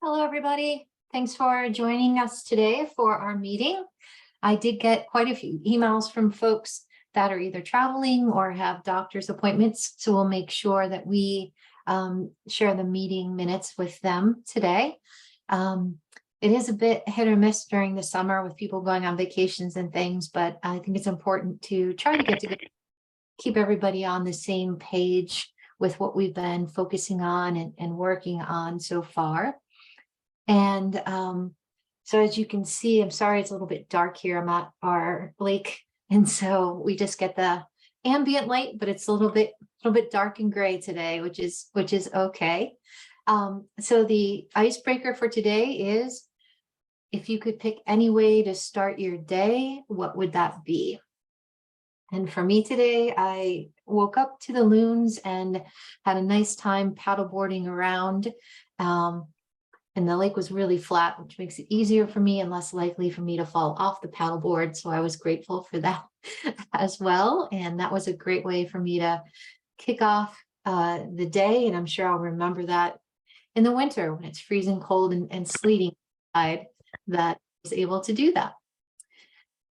Hello, everybody. Thanks for joining us today for our meeting. I did get quite a few emails from folks that are either traveling or have doctor's appointments, so we'll make sure that we share the meeting minutes with them today. It is a bit hit or miss during the summer with people going on vacations and things, but I think it's important to try to get together, keep everybody on the same page with what we've been focusing on and working on so far. And so as you can see, I'm sorry, it's a little bit dark here. I'm at our lake. And so we just get the ambient light, but it's a little bit dark and gray today, which is okay. So the icebreaker for today is, if you could pick any way to start your day, what would that be? And for me today, I woke up to the loons and had a nice time paddleboarding around. And the lake was really flat, which makes it easier for me and less likely for me to fall off the paddleboard. So I was grateful for that as well. And that was a great way for me to kick off the day. And I'm sure I'll remember that in the winter when it's freezing cold and sleeting outside, that I was able to do that.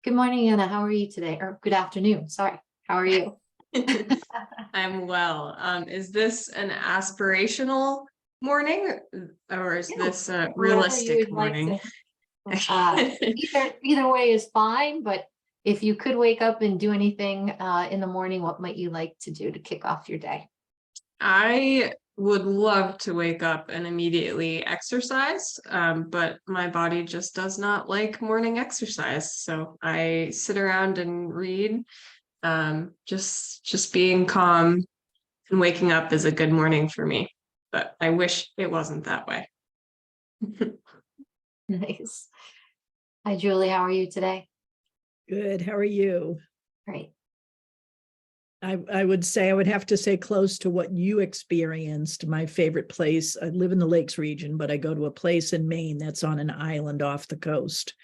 Good morning, Anna. How are you today? Or good afternoon. Sorry. How are you? I'm well. Is this an aspirational morning, or is this a realistic morning? Either way is fine, but if you could wake up and do anything in the morning, what might you like to do to kick off your day? I would love to wake up and immediately exercise, but my body just does not like morning exercise. So I sit around and read. Just being calm and waking up is a good morning for me. But I wish it wasn't that way. Nice. Hi, Julie. How are you today? Good. How are you? Great. I would say, I would have to say close to what you experienced. My favorite place, I live in the Lakes region, but I go to a place in Maine that's on an island off the coast.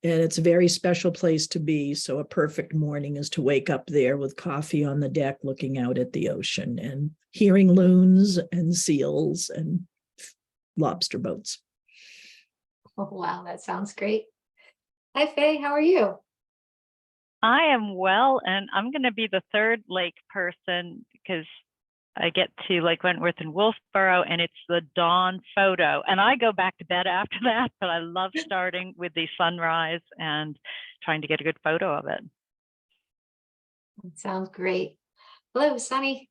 And it's a very special place to be. So a perfect morning is to wake up there with coffee on the deck, looking out at the ocean and hearing loons and seals and lobster boats. Oh, wow. That sounds great. Hi, Faye. How are you? I am well, and I'm going to be the third lake person because I get to Lake Wentworth and Wolfboro, and it's the dawn photo. And I go back to bed after that, but I love starting with the sunrise and trying to get a good photo of it. That sounds great. Hello, Sunny.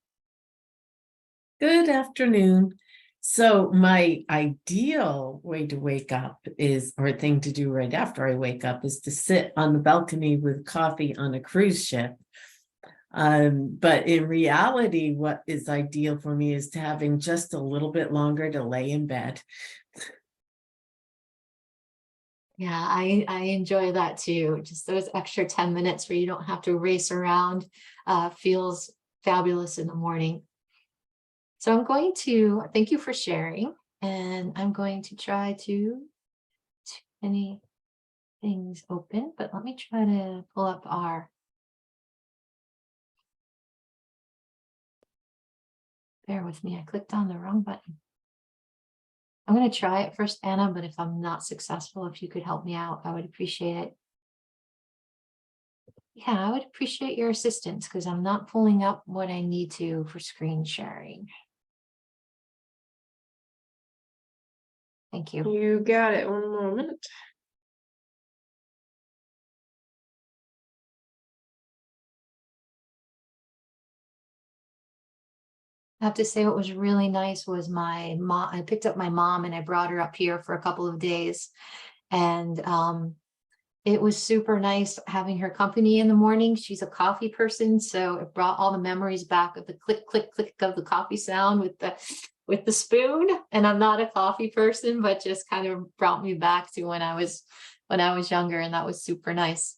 Good afternoon. So my ideal way to wake up is, or thing to do right after I wake up, is to sit on the balcony with coffee on a cruise ship. But in reality, what is ideal for me is to having just a little bit longer to lay in bed. Yeah, I enjoy that too. Just those extra 10 minutes where you don't have to race around feels fabulous in the morning. So I'm going to thank you for sharing, and I'm going to try to any things open, but let me try to pull up our. Bear with me, I clicked on the wrong button. I'm going to try it first, Anna, but if I'm not successful, if you could help me out, I would appreciate it. Yeah, I would appreciate your assistance because I'm not pulling up what I need to for screen sharing. Thank you. You got it. One moment. I have to say what was really nice was my mom. I picked up my mom and I brought her up here for a couple of days. And it was super nice having her company in the morning. She's a coffee person, so it brought all the memories back of the click, click, click of the coffee sound with the spoon. And I'm not a coffee person, but just kind of brought me back to when I was younger, and that was super nice.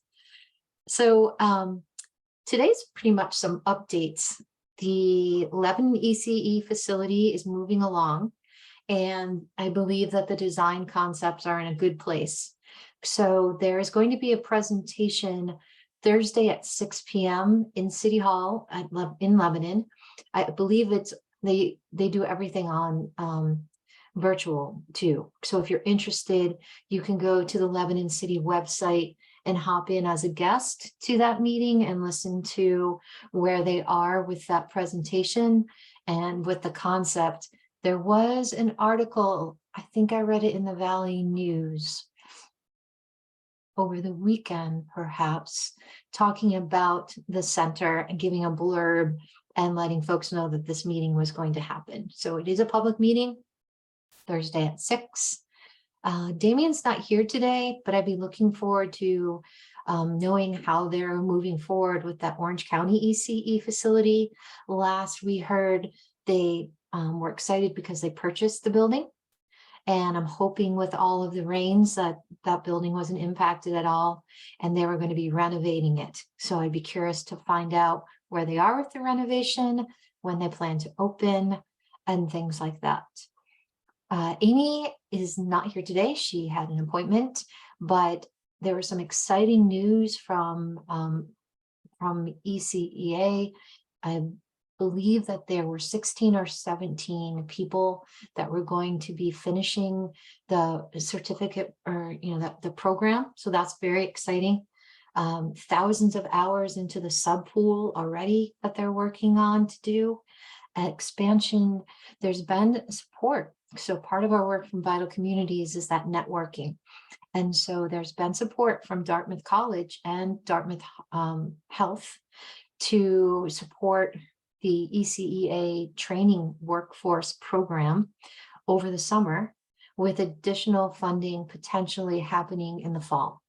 So today's pretty much some updates. The Lebanon ECE facility is moving along, and I believe that the design concepts are in a good place. So there is going to be a presentation Thursday at 6 p.m. in City Hall in Lebanon. I believe it's they do everything on virtual too. So if you're interested, you can go to the Lebanon City website and hop in as a guest to that meeting and listen to where they are with that presentation and with the concept. There was an article, I think I read it in the Valley News over the weekend, perhaps, talking about the center and giving a blurb and letting folks know that this meeting was going to happen. So it is a public meeting, Thursday at 6. Damien's not here today, but I'd be looking forward to knowing how they're moving forward with that Orange County ECE facility. Last we heard, they were excited because they purchased the building. And I'm hoping with all of the rains that that building wasn't impacted at all, and they were going to be renovating it. So I'd be curious to find out where they are with the renovation, when they plan to open, and things like that. Amy is not here today. She had an appointment, but there was some exciting news from ECEA. I believe that there were 16 or 17 people that were going to be finishing the certificate, or the program. So that's very exciting. Thousands of hours into the sub pool already that they're working on to do expansion. There's been support. So part of our work from Vital Communities is that networking. And so there's been support from Dartmouth College and Dartmouth Health to support the ECEA training workforce program over the summer, with additional funding potentially happening in the fall.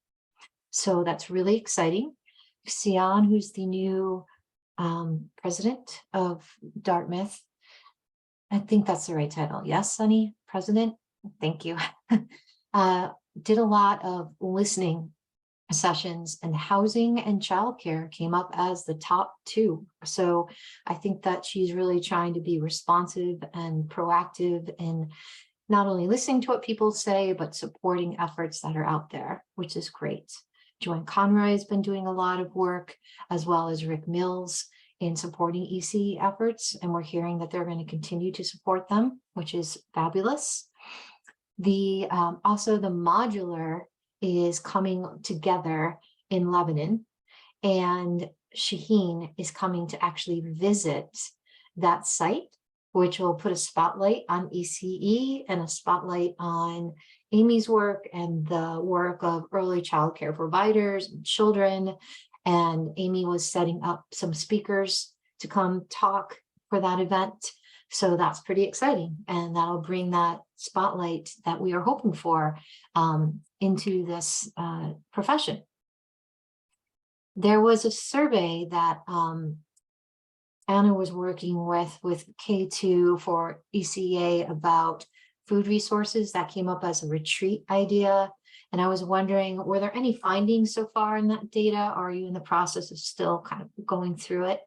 So that's really exciting. Xian, who's the new president of Dartmouth, I think that's the right title. Yes, Sunny, president. Thank you. Did a lot of listening sessions, and housing and childcare came up as the top 2. So I think that she's really trying to be responsive and proactive in not only listening to what people say, but supporting efforts that are out there, which is great. Joanne Conroy has been doing a lot of work, as well as Rick Mills, in supporting EC efforts. And we're hearing that they're going to continue to support them, which is fabulous. Also the modular is coming together in Lebanon, and Shaheen is coming to actually visit that site, which will put a spotlight on ECE and a spotlight on Amy's work and the work of early childcare providers and children. And Amy was setting up some speakers to come talk for that event. So that's pretty exciting. And that'll bring that spotlight that we are hoping for into this profession. There was a survey that Anna was working with K2 for ECA about food resources that came up as a retreat idea. And I was wondering, were there any findings so far in that data? Or are you in the process of still kind of going through it?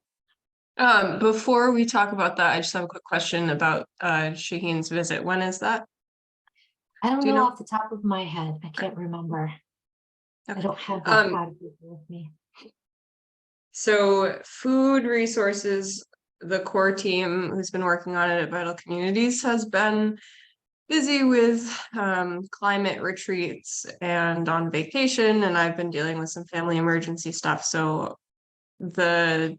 Before we talk about that, I just have a quick question about Shaheen's visit. When is that? I don't Do you know know? off the top of my head. I can't remember. Okay. I don't have that pad of paper with me. So food resources, the core team who's been working on it at Vital Communities has been busy with climate retreats and on vacation, and I've been dealing with some family emergency stuff. So the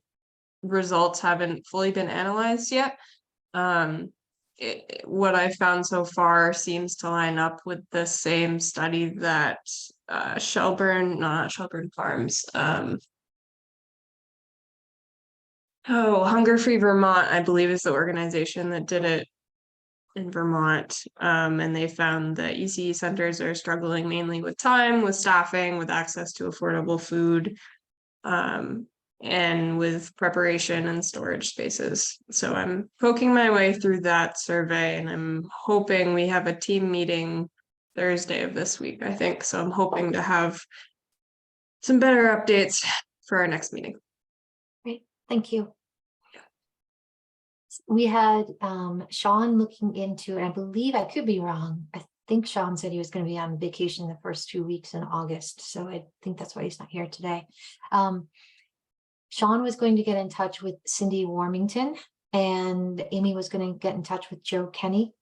results haven't fully been analyzed yet. What I found so far seems to line up with the same study that not Shelburne Farms, Hunger Free Vermont, I believe, is the organization that did it in Vermont. And they found that ECE centers are struggling mainly with time, with staffing, with access to affordable food, and with preparation and storage spaces. So I'm poking my way through that survey, and I'm hoping we have a team meeting Thursday of this week, I think. So I'm hoping to have some better updates for our next meeting. Great, thank you. We had Sean looking into, and I believe, I could be wrong, I think Sean said he was going to be on vacation the first 2 weeks in August. So I think that's why he's not here today. Sean was going to get in touch with Cindy Warmington, and Amy was going to get in touch with Joe Kenny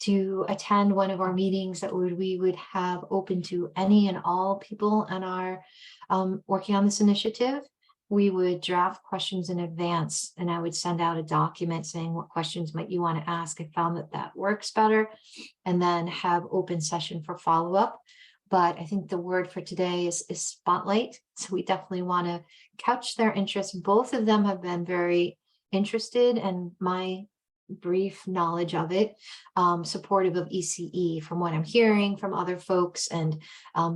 to attend one of our meetings that we would have open to any and all people in our working on this initiative. We would draft questions in advance, and I would send out a document saying what questions might you want to ask. I found that works better, and then have open session for follow-up. But I think the word for today is spotlight. So we definitely want to catch their interest. Both of them have been very interested, and my brief knowledge of it, supportive of ECE from what I'm hearing from other folks. And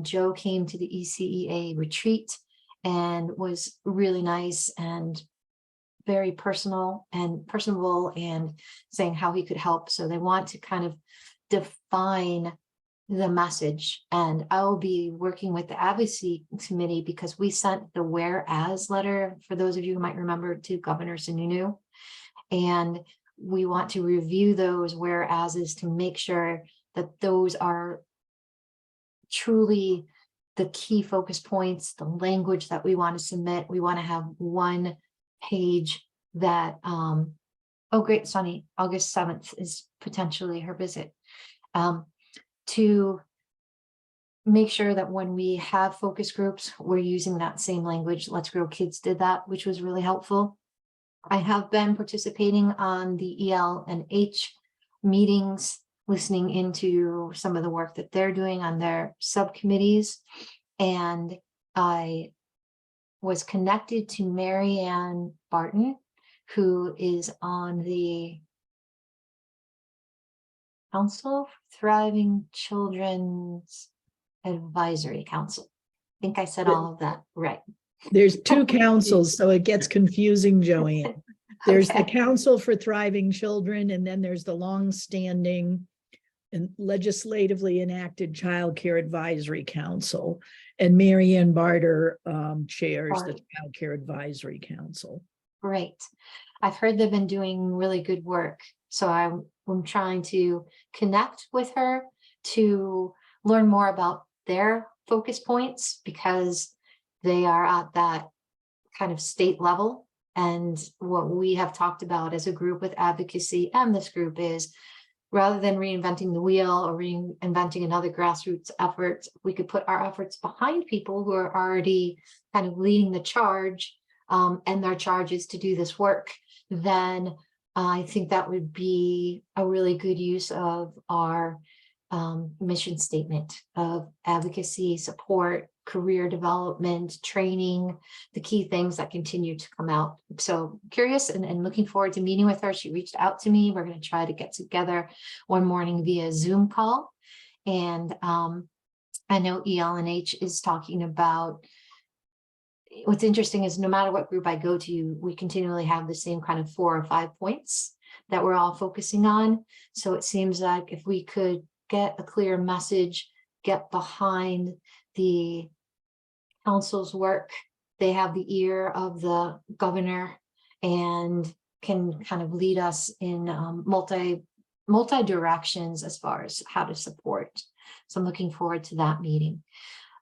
Joe came to the ECEA retreat and was really nice and very personable and saying how he could help. So they want to kind of define the message, and I'll be working with the advocacy committee because we sent the whereas letter, for those of you who might remember, to Governor Sununu, and we want to review those whereases to make sure that those are truly the key focus points, the language that we want to submit. We want to have one page that oh great, Sunny, August 7th is potentially her visit, to make sure that when we have focus groups, we're using that same language. Let's Grow Kids did that, which was really helpful. I have been participating on the EL and H meetings, listening into some of the work that they're doing on their subcommittees. And I was connected to Marianne Barton, who is on the Council for Thriving Children's Advisory Council. I think I said all of that right. There's two councils, so it gets confusing, Joanne. There's the Council for Thriving Children, and then there's the longstanding and legislatively enacted Child Care Advisory Council. And Marianne Barter chairs the Child Care Advisory Council. Great. I've heard they've been doing really good work. So I'm trying to connect with her to learn more about their focus points, because they are at that kind of state level. And what we have talked about as a group with advocacy and this group is, rather than reinventing the wheel or reinventing another grassroots effort, we could put our efforts behind people who are already kind of leading the charge, and their charge is to do this work. Then I think that would be a really good use of our mission statement of advocacy, support, career development, training, the key things that continue to come out. So curious and looking forward to meeting with her. She reached out to me. We're going to try to get together one morning via Zoom call. And I know EL&H is talking about, what's interesting is no matter what group I go to, we continually have the same kind of 4 or 5 points that we're all focusing on. So it seems like if we could get a clear message, get behind the council's work, they have the ear of the governor and can kind of lead us in multi directions as far as how to support. So I'm looking forward to that meeting.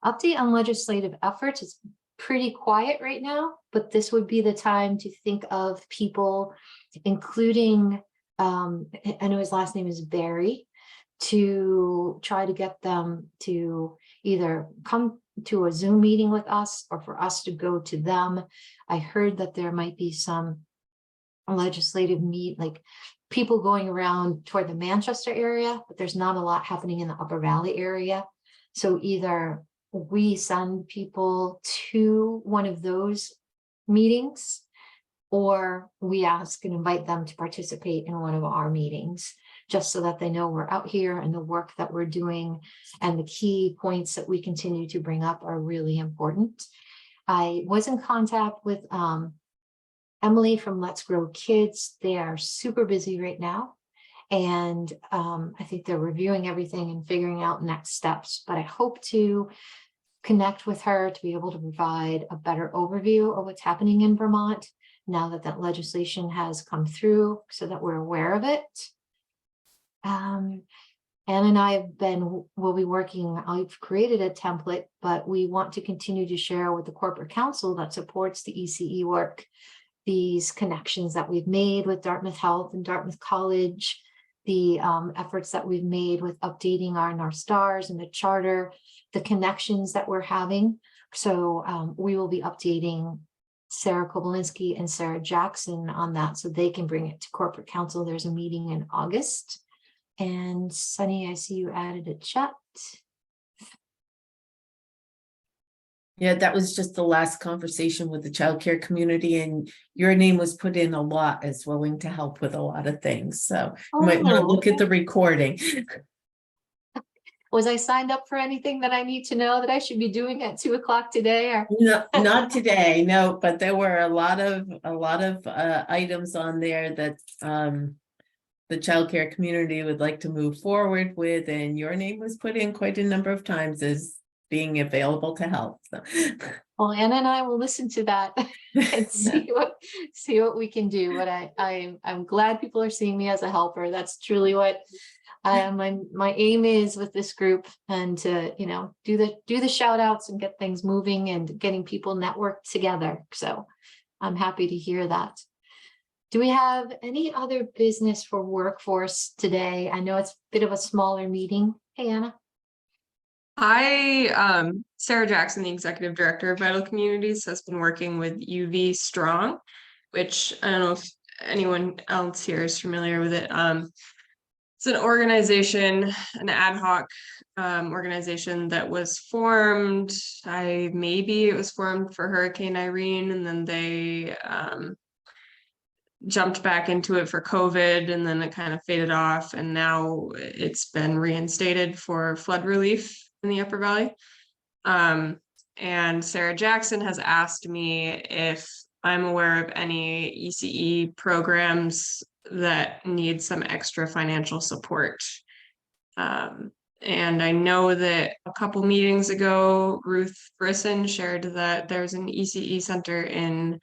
Update on legislative efforts. It's pretty quiet right now, but this would be the time to think of people, including, I know his last name is Barry, to try to get them to either come to a Zoom meeting with us or for us to go to them. I heard that there might be some legislative like people going around toward the Manchester area, but there's not a lot happening in the Upper Valley area. So either we send people to one of those meetings, or we ask and invite them to participate in one of our meetings, just so that they know we're out here and the work that we're doing and the key points that we continue to bring up are really important. I was in contact with Emily from Let's Grow Kids. They are super busy right now. And I think they're reviewing everything and figuring out next steps, but I hope to connect with her to be able to provide a better overview of what's happening in Vermont now that that legislation has come through, so that we're aware of it. Anne and I will be working, I've created a template, but we want to continue to share with the corporate council that supports the ECE work, these connections that we've made with Dartmouth Health and Dartmouth College, the efforts that we've made with updating our North Stars and the charter, the connections that we're having. So we will be updating Sarah Kobolinski and Sarah Jackson on that so they can bring it to corporate council. There's a meeting in August. And Sunny, I see you added a chat. Yeah, that was just the last conversation with the childcare community, and your name was put in a lot as willing to help with a lot of things. So you might want to look at the recording. Was I signed up for anything that I need to know that I should be doing at 2 o'clock today? Or No, not today, no, but there were a lot of items on there that the childcare community would like to move forward with, and your name was put in quite a number of times as being available to help. So. well, Anna and I will listen to that and see what we can do. But I'm glad people are seeing me as a helper. That's truly what my aim is with this group, and to do the shout outs and get things moving and getting people networked together. So I'm happy to hear that. Do we have any other business for workforce today? I know it's a bit of a smaller meeting. Hey, Anna. Sarah Jackson, the executive director of Vital Communities, has been working with UV Strong, which I don't know if anyone else here is familiar with it. It's an organization, an ad hoc organization that was formed. Maybe it was formed for Hurricane Irene, and then they jumped back into it for COVID, and then it kind of faded off, and now it's been reinstated for flood relief in the Upper Valley. And Sarah Jackson has asked me if I'm aware of any ECE programs that need some extra financial support. And I know that a couple meetings ago, Ruth Brisson shared that there's an ECE center in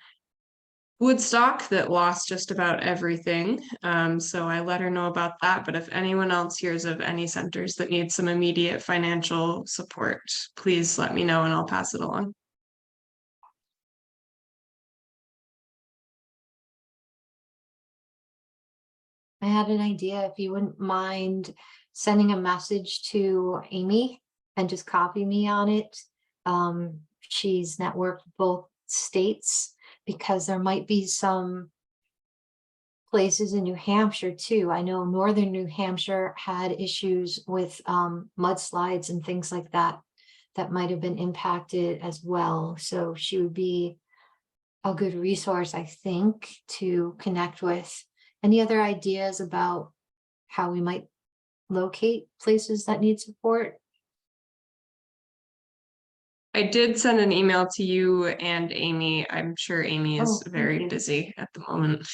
Woodstock that lost just about everything. So I let her know about that. But if anyone else hears of any centers that need some immediate financial support, please let me know and I'll pass it along. I had an idea, if you wouldn't mind sending a message to Amy and just copy me on it. She's networked both states, because there might be some places in New Hampshire too. I know northern New Hampshire had issues with mudslides and things like that might have been impacted as well. So she would be a good resource, I think, to connect with. Any other ideas about how we might locate places that need support? I did send an email to you and Amy. I'm sure Amy is very busy at the moment.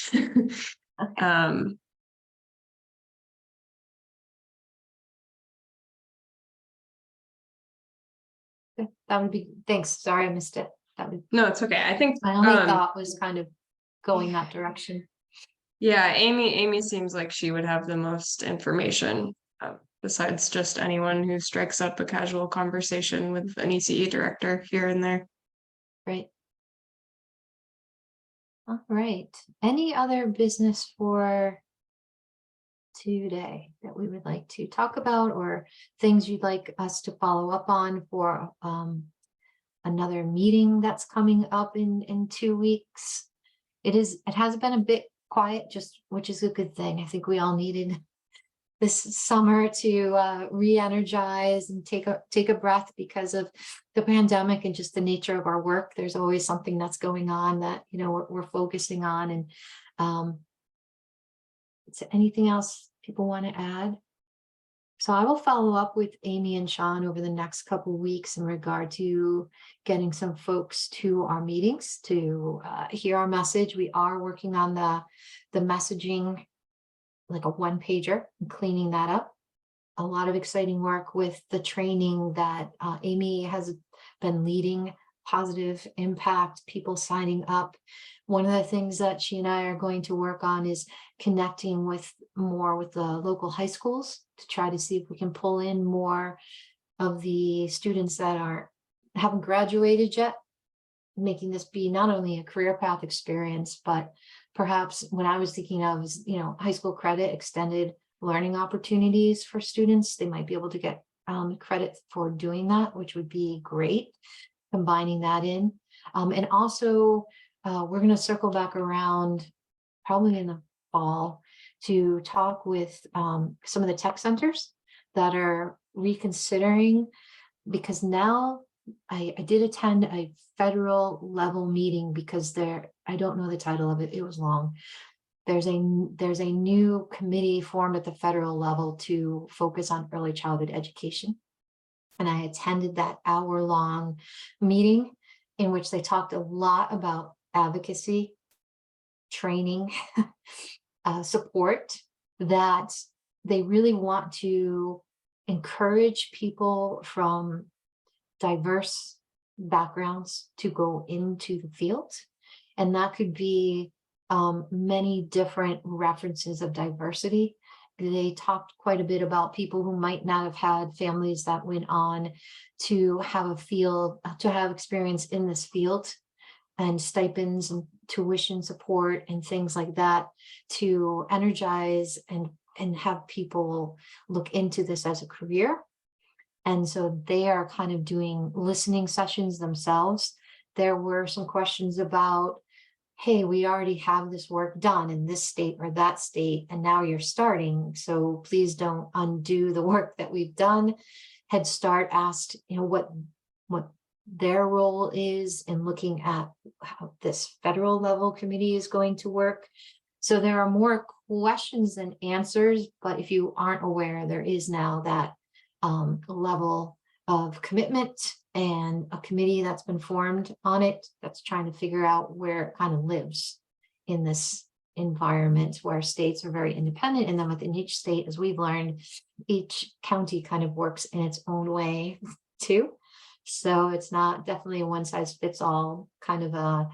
Okay. That would be, thanks. Sorry, I missed it. No, it's okay. I think my only thought was kind of going that direction. Yeah, Amy seems like she would have the most information, besides just anyone who strikes up a casual conversation with an ECE director here and there. Right. All right. Any other business for today that we would like to talk about, or things you'd like us to follow up on for another meeting that's coming up in 2 weeks? It has been a bit quiet, which is a good thing. I think we all needed this summer to re-energize and take a breath because of the pandemic and just the nature of our work. There's always something that's going on that we're focusing on. And is there anything else people want to add? So I will follow up with Amy and Sean over the next couple of weeks in regard to getting some folks to our meetings to hear our message. We are working on the messaging, like a one-pager, and cleaning that up. A lot of exciting work with the training that Amy has been leading, positive impact, people signing up. One of the things that she and I are going to work on is connecting more with the local high schools to try to see if we can pull in more of the students that haven't graduated yet, making this be not only a career path experience, but perhaps what I was thinking of is, high school credit extended learning opportunities for students. They might be able to get credit for doing that, which would be great, combining that in. And also, we're going to circle back around probably in the fall to talk with some of the tech centers that are reconsidering, because now I did attend a federal level meeting because I don't know the title of it. It was long. There's a new committee formed at the federal level to focus on early childhood education. And I attended that hour-long meeting in which they talked a lot about advocacy, training, support, that they really want to encourage people from diverse backgrounds to go into the field. And that could be many different references of diversity. They talked quite a bit about people who might not have had families that went on to have experience in this field, and stipends and tuition support and things like that to energize and have people look into this as a career. And so they are kind of doing listening sessions themselves. There were some questions about, hey, we already have this work done in this state or that state, and now you're starting, so please don't undo the work that we've done. Head Start asked, what their role is in looking at how this federal level committee is going to work. So there are more questions than answers, but if you aren't aware, there is now that level of commitment and a committee that's been formed on it that's trying to figure out where it kind of lives in this environment where states are very independent. And then within each state, as we've learned, each county kind of works in its own way too. So it's not definitely a one size fits all kind of a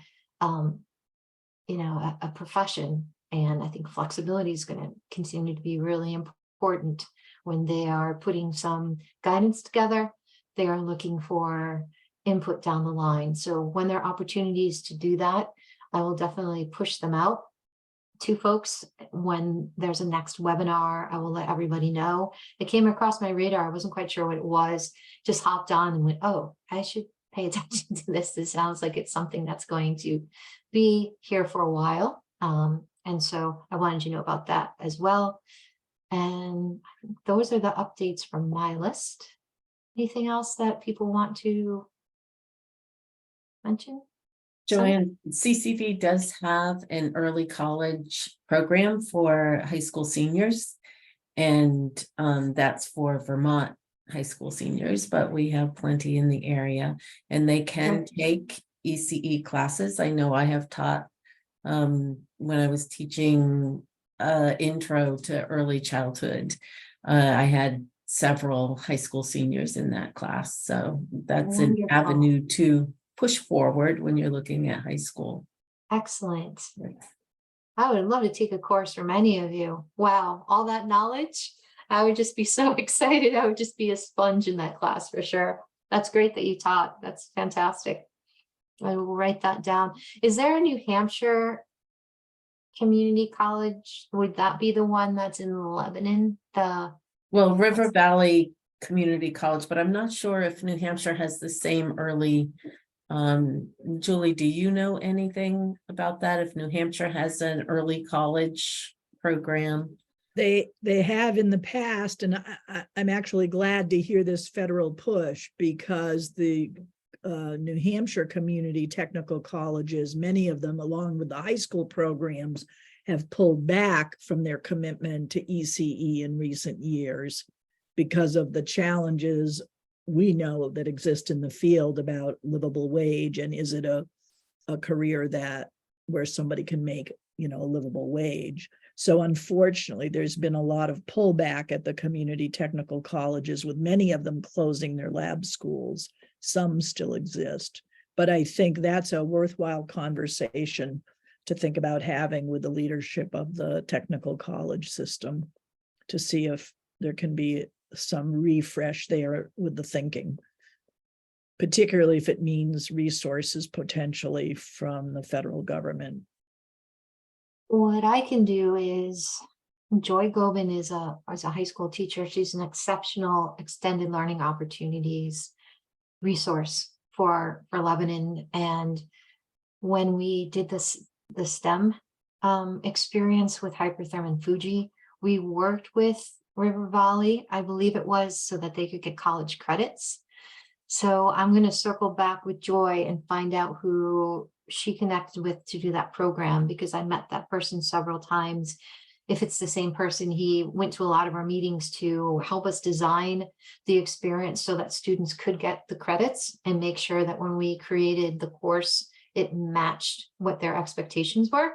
profession. And I think flexibility is going to continue to be really important when they are putting some guidance together. They are looking for input down the line. So when there are opportunities to do that, I will definitely push them out to folks. When there's a next webinar, I will let everybody know. It came across my radar. I wasn't quite sure what it was, just hopped on and went, oh, I should pay attention to this. This sounds like it's something that's going to be here for a while. And so I wanted you to know about that as well. And I think those are the updates from my list. Anything else that people want to mention? Joanne, CCV does have an early college program for high school seniors, and that's for Vermont high school seniors, but we have plenty in the area, and they can take ECE classes. I know I have taught when I was teaching intro to early childhood. I had several high school seniors in that class, so that's an avenue to push forward when you're looking at high school. Excellent. I would love to take a course from any of you. Wow, all that knowledge. I would just be so excited. I would just be a sponge in that class for sure. That's great that you taught. That's fantastic. I will write that down. Is there a New Hampshire community college? Would that be the one that's in Lebanon? Well, River Valley Community College, but I'm not sure if New Hampshire has the same early. Julie, do you know anything about that? If New Hampshire has an early college program? They have in the past, and I'm actually glad to hear this federal push, because the New Hampshire community technical colleges, many of them, along with the high school programs, have pulled back from their commitment to ECE in recent years because of the challenges we know that exist in the field about livable wage, and is it a career where somebody can make a livable wage. So unfortunately, there's been a lot of pullback at the community technical colleges, with many of them closing their lab schools. Some still exist, but I think that's a worthwhile conversation to think about having with the leadership of the technical college system, to see if there can be some refresh there with the thinking, particularly if it means resources potentially from the federal government. What I can do is Joy Gobin is a high school teacher. She's an exceptional extended learning opportunities resource for Lebanon. And when we did the STEM experience with Hypertherm Fuji, we worked with River Valley, I believe it was, so that they could get college credits. So I'm going to circle back with Joy and find out who she connected with to do that program, because I met that person several times. If it's the same person, he went to a lot of our meetings to help us design the experience so that students could get the credits and make sure that when we created the course, it matched what their expectations were.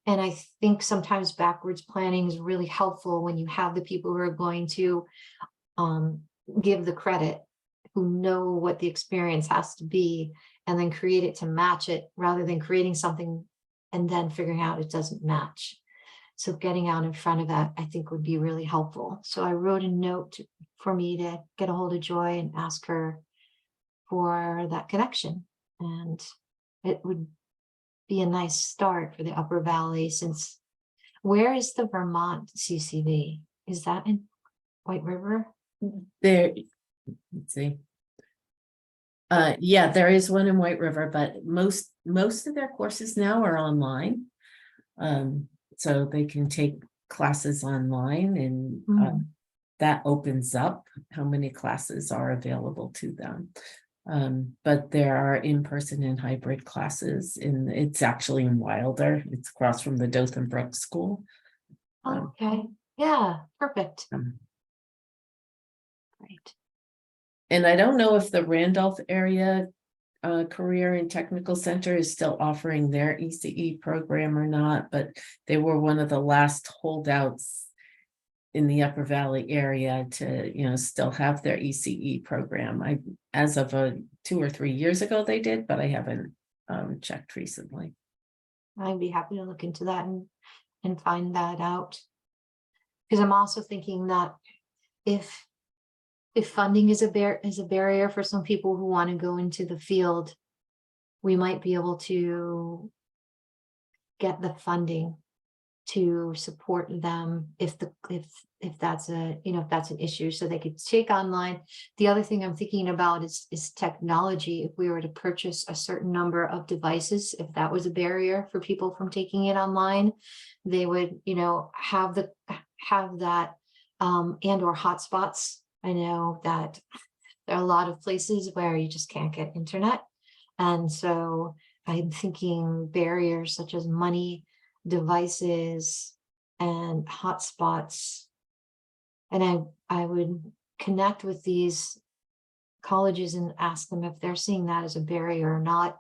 And I think sometimes backwards planning is really helpful when you have the people who are going to give the credit, who know what the experience has to be, and then create it to match it, rather than creating something and then figuring out it doesn't match. So getting out in front of that, I think, would be really helpful. So I wrote a note for me to get a hold of Joy and ask her for that connection. And it would be a nice start for the Upper Valley, since where is the Vermont CCV? Is that in White River? There, let's see. Yeah, there is one in White River, but most of their courses now are online. So they can take classes online, and that opens up how many classes are available to them. But there are in-person and hybrid classes, it's actually in Wilder. It's across from the Dothan Brook School. Okay, yeah, perfect. Great. And I don't know if the Randolph area Career and Technical Center is still offering their ECE program or not, but they were one of the last holdouts in the Upper Valley area to, still have their ECE program. As of 2 or 3 years ago, they did, but I haven't checked recently. I'd be happy to look into that and find that out. Because I'm also thinking that if funding is a barrier for some people who want to go into the field, we might be able to get the funding to support them if that's an issue, so they could take online. The other thing I'm thinking about is technology. If we were to purchase a certain number of devices, if that was a barrier for people from taking it online, they would, have that and or hotspots. I know that there are a lot of places where you just can't get internet. And so I'm thinking barriers such as money, devices, and hotspots. And I would connect with these colleges and ask them if they're seeing that as a barrier or not.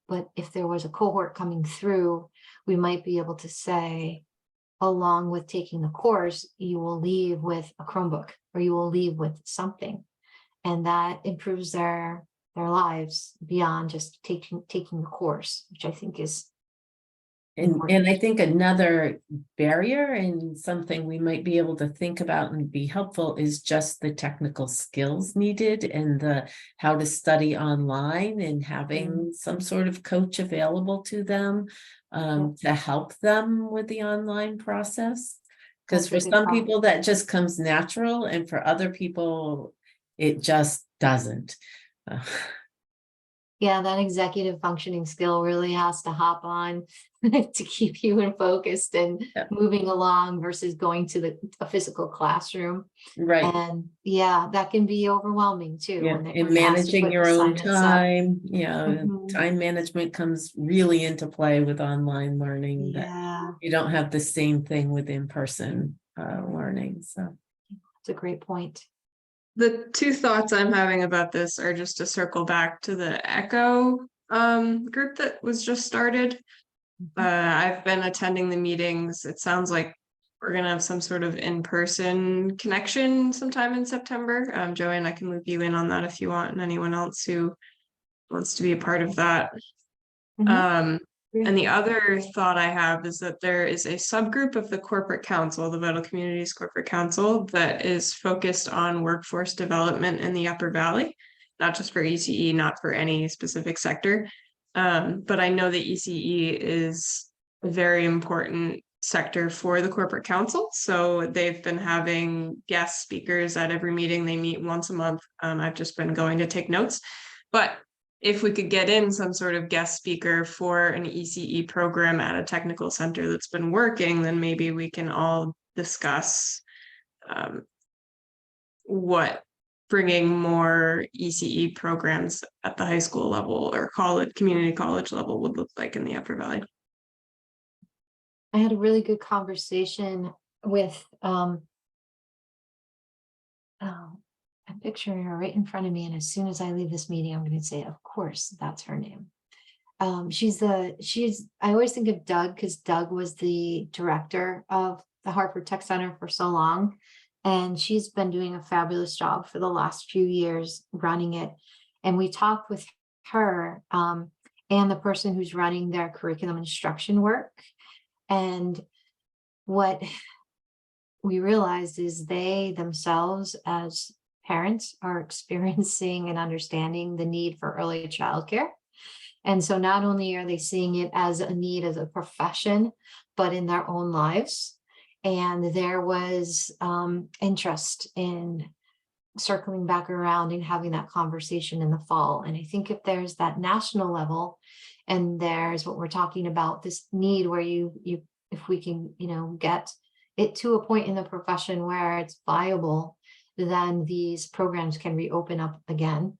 But if there was a cohort coming through, we might be able to say, along with taking the course, you will leave with a Chromebook, or you will leave with something, and that improves their lives beyond just taking the course, which I think is important. And I think another barrier and something we might be able to think about and be helpful is just the technical skills needed, and how to study online, and having some sort of coach available to them to help them with the online process. Because for some people that just comes natural, and for other people it just doesn't. Yeah, that executive functioning skill really has to hop on to keep you in focused and moving along versus going to a physical classroom. Right. And yeah, that can be overwhelming too. Yeah, when and managing your own time, Mhm. time management comes really into play with online learning. Yeah, That you don't have the same thing with in-person learning. So it's a great point. The two thoughts I'm having about this are just to circle back to the ECHO group that was just started. I've been attending the meetings. It sounds like we're gonna have some sort of in-person connection sometime in September. Joanne, I can loop you in on that if you want, and anyone else who wants to be a part of that. And the other thought I have is that there is a subgroup of the corporate council, the Vital Communities Corporate Council, that is focused on workforce development in the Upper Valley, not just for ECE, not for any specific sector. But I know that ECE is a very important sector for the corporate council. So they've been having guest speakers at every meeting. They meet once a month. I've just been going to take notes. But if we could get in some sort of guest speaker for an ECE program at a technical center that's been working, then maybe we can all discuss what bringing more ECE programs at the high school level or college, community college level would look like in the Upper Valley. I had a really good conversation with, oh, I'm picturing her right in front of me. And as soon as I leave this meeting, I'm going to say, of course, that's her name. I always think of Doug because Doug was the director of the Hartford Tech Center for so long. And she's been doing a fabulous job for the last few years running it. And we talked with her and the person who's running their curriculum instruction work. And what we realized is they themselves as parents are experiencing and understanding the need for early childcare. And so not only are they seeing it as a need as a profession, but in their own lives. And there was interest in circling back around and having that conversation in the fall. And I think if there's that national level, and there's what we're talking about, this need where if we can, get it to a point in the profession where it's viable, then these programs can reopen up again.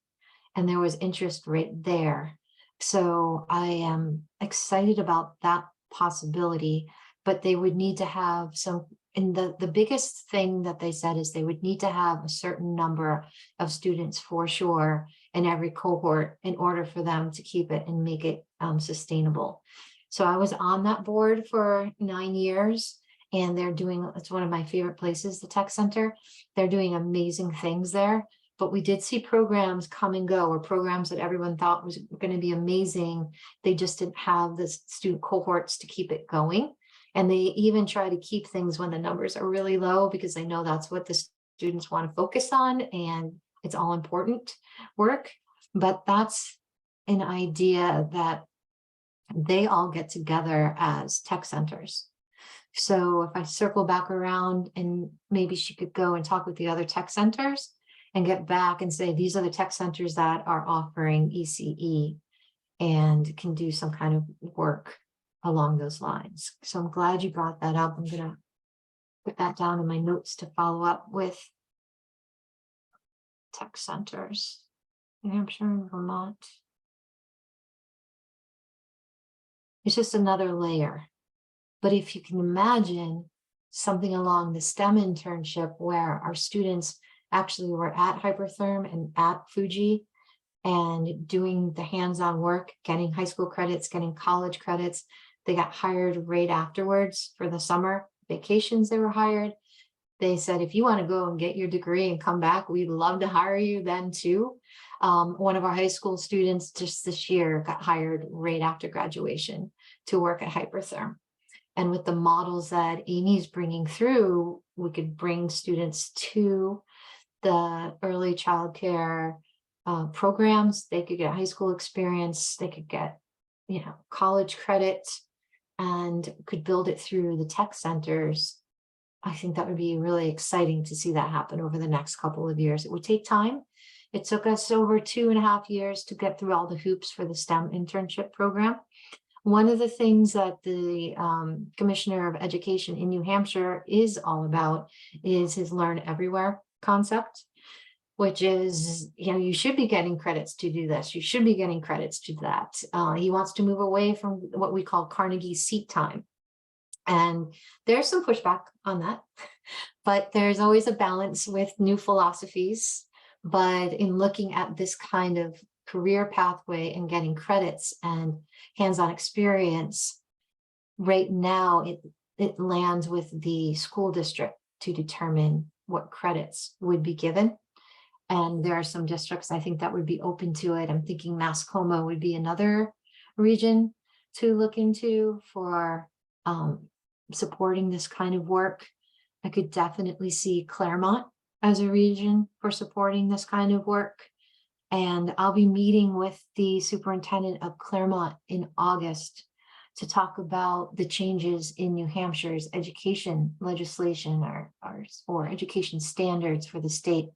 And there was interest right there. So I am excited about that possibility, but they would need to have some, and the biggest thing that they said is they would need to have a certain number of students for sure in every cohort in order for them to keep it and make it sustainable. So I was on that board for 9 years, and it's one of my favorite places, the Tech Center. They're doing amazing things there, but we did see programs come and go, or programs that everyone thought was going to be amazing. They just didn't have the student cohorts to keep it going. And they even try to keep things when the numbers are really low, because they know that's what the students want to focus on, and it's all important work. But that's an idea that they all get together as tech centers. So if I circle back around, and maybe she could go and talk with the other tech centers and get back and say, these are the tech centers that are offering ECE and can do some kind of work along those lines. So I'm glad you brought that up. I'm going to put that down in my notes to follow up with tech centers, New Hampshire and Vermont. It's just another layer. But if you can imagine something along the STEM internship where our students actually were at Hypertherm and at Fuji and doing the hands-on work, getting high school credits, getting college credits. They got hired right afterwards for the summer vacations. They were hired. They said, if you want to go and get your degree and come back, we'd love to hire you then too. One of our high school students just this year got hired right after graduation to work at Hypertherm. And with the models that Amy's bringing through, we could bring students to the early childcare programs. They could get high school experience. They could get, college credit, and could build it through the tech centers. I think that would be really exciting to see that happen over the next couple of years. It would take time. It took us over 2.5 years to get through all the hoops for the STEM internship program. One of the things that the Commissioner of Education in New Hampshire is all about is his Learn Everywhere concept, which is, you should be getting credits to do this. You should be getting credits to that. He wants to move away from what we call Carnegie seat time. And there's some pushback on that, but there's always a balance with new philosophies. But in looking at this kind of career pathway and getting credits and hands-on experience, right now it lands with the school district to determine what credits would be given. And there are some districts I think that would be open to it. I'm thinking Mascoma would be another region to look into for supporting this kind of work. I could definitely see Claremont as a region for supporting this kind of work. And I'll be meeting with the superintendent of Claremont in August to talk about the changes in New Hampshire's education legislation or education standards for the state.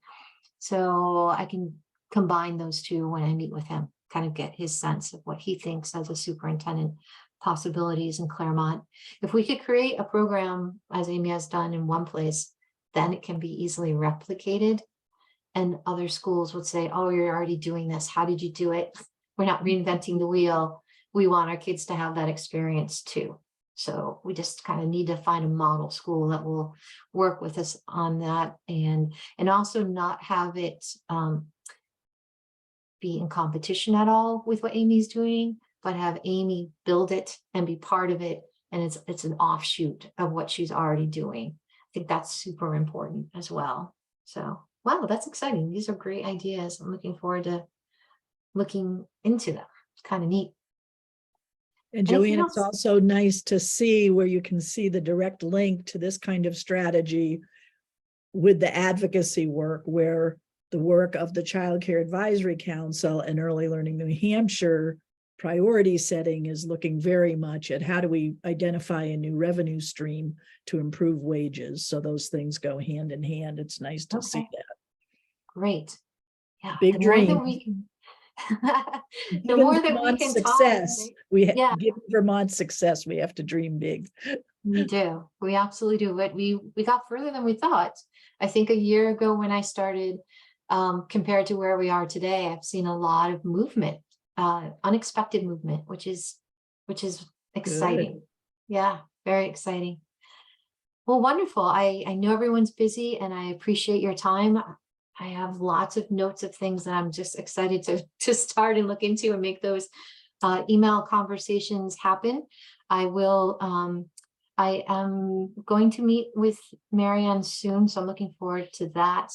So I can combine those two when I meet with him, kind of get his sense of what he thinks as a superintendent possibilities in Claremont. If we could create a program, as Amy has done in one place, then it can be easily replicated. And other schools would say, oh, you're already doing this. How did you do it? We're not reinventing the wheel. We want our kids to have that experience too. So we just kind of need to find a model school that will work with us on that, and also not have it be in competition at all with what Amy's doing, but have Amy build it and be part of it. And it's an offshoot of what she's already doing. I think that's super important as well. So, wow, that's exciting. These are great ideas. I'm looking forward to looking into them. It's kind of neat. And Anything Joanne, it's else? also nice to see where you can see the direct link to this kind of strategy with the advocacy work, where the work of the Child Care Advisory Council and Early Learning New Hampshire priority setting is looking very much at how do we identify a new revenue stream to improve wages. So those things go hand in hand. It's nice to see Okay. that. Great. Yeah. Big The more that dream. we can, the Given more that we Vermont's can success, talk. Yeah. given Vermont's success, we have to dream big. We do. We absolutely do. But we got further than we thought. I think a year ago when I started, compared to where we are today, I've seen a lot of movement, unexpected movement, which is exciting. Yeah, very exciting. Well, wonderful. I know everyone's busy and I appreciate your time. I have lots of notes of things that I'm just excited to start and look into and make those email conversations happen. I am going to meet with Marianne soon, so I'm looking forward to that.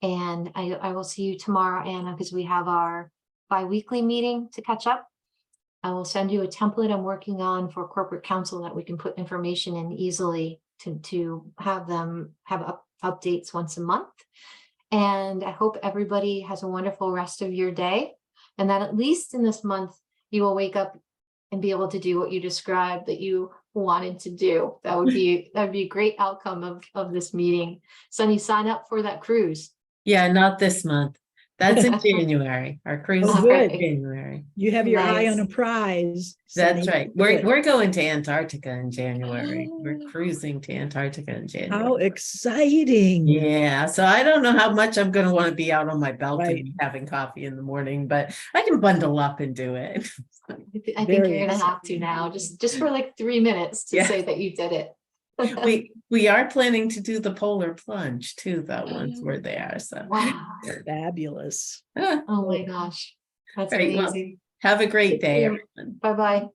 And I will see you tomorrow, Anna, because we have our bi-weekly meeting to catch up. I will send you a template I'm working on for corporate counsel that we can put information in easily to have them have updates once a month. And I hope everybody has a wonderful rest of your day, and that at least in this month, you will wake up and be able to do what you described that you wanted to do. That would be a great outcome of this meeting. Sunny, sign up for that cruise. Yeah, not this month. That's in January. Our cruise Oh, is good. in January. You have your eye on Nice. a prize. That's Sunny. right. Good. We're going to Antarctica in January. We're cruising to Antarctica in January. How exciting. Yeah, so I don't know how much I'm going to want to be out on my balcony Right. having coffee in the morning, but I can bundle up and do it. I think Very you're gonna have to now, just for like 3 minutes to Yeah. say that you did it. We are planning to do the polar plunge too, though, once we're there. So Wow. Fabulous. Ah, Oh my gosh. That's Great. Well, amazing. have a great day, everyone. Bye-bye.